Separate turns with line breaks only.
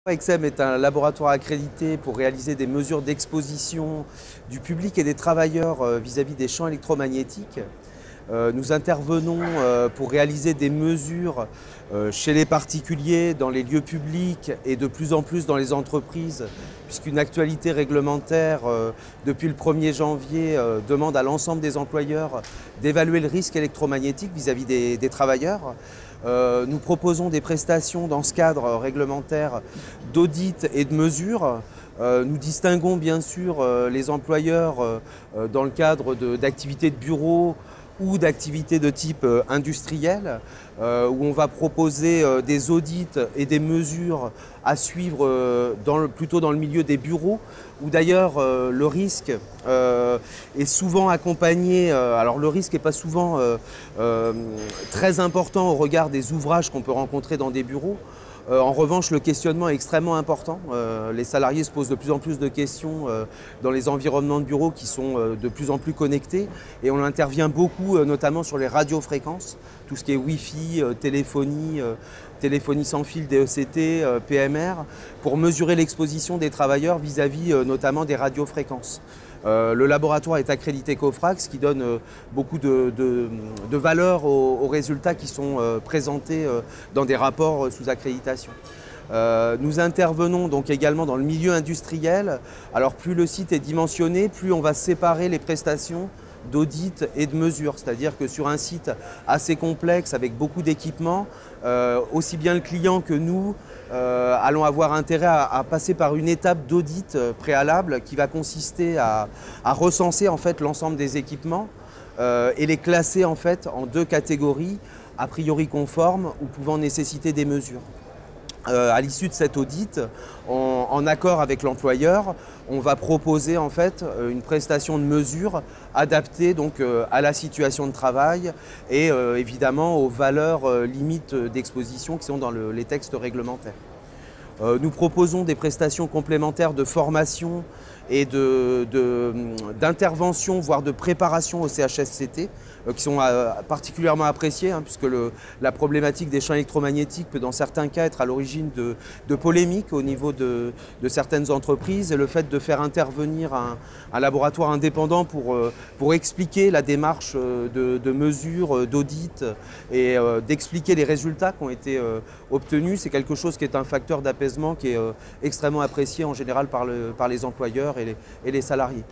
EXEM est un laboratoire accrédité pour réaliser des mesures d'exposition du public et des travailleurs vis-à-vis des champs électromagnétiques. Nous intervenons pour réaliser des mesures chez les particuliers, dans les lieux publics et de plus en plus dans les entreprises, puisqu'une actualité réglementaire depuis le 1er janvier demande à l'ensemble des employeurs d'évaluer le risque électromagnétique vis-à-vis des travailleurs. Nous proposons des prestations dans ce cadre réglementaire d'audit et de mesure. Nous distinguons bien sûr les employeurs dans le cadre d'activités de bureau ou d'activités de type industriel, où on va proposer des audits et des mesures à suivre plutôt dans le milieu des bureaux, où d'ailleurs le risque est souvent accompagné, alors le risque n'est pas souvent très important au regard des ouvrages qu'on peut rencontrer dans des bureaux. En revanche, le questionnement est extrêmement important. Les salariés se posent de plus en plus de questions dans les environnements de bureau qui sont de plus en plus connectés. Et on intervient beaucoup, notamment sur les radiofréquences, tout ce qui est Wi-Fi, téléphonie sans fil, DECT, PMR, pour mesurer l'exposition des travailleurs vis-à-vis notamment des radiofréquences. Le laboratoire est accrédité COFRAC, ce qui donne beaucoup de valeur aux résultats qui sont présentés dans des rapports sous accréditation. Nous intervenons donc également dans le milieu industriel. Alors plus le site est dimensionné, plus on va séparer les prestations d'audit et de mesure. C'est-à-dire que sur un site assez complexe avec beaucoup d'équipements, aussi bien le client que nous allons avoir intérêt à passer par une étape d'audit préalable qui va consister à recenser en fait l'ensemble des équipements et les classer en fait en deux catégories a priori conformes ou pouvant nécessiter des mesures. À l'issue de cet audit, en accord avec l'employeur, on va proposer en fait une prestation de mesure adaptée donc à la situation de travail et évidemment aux valeurs limites d'exposition qui sont dans les textes réglementaires. Nous proposons des prestations complémentaires de formation et d'intervention, voire de préparation au CHSCT, qui sont particulièrement appréciées, puisque la problématique des champs électromagnétiques peut dans certains cas être à l'origine de polémiques au niveau de certaines entreprises. Et le fait de faire intervenir un laboratoire indépendant pour expliquer la démarche de mesure, d'audit et d'expliquer les résultats qui ont été obtenus, c'est quelque chose qui est un facteur d'apaisement qui est extrêmement apprécié en général par les employeurs et les salariés.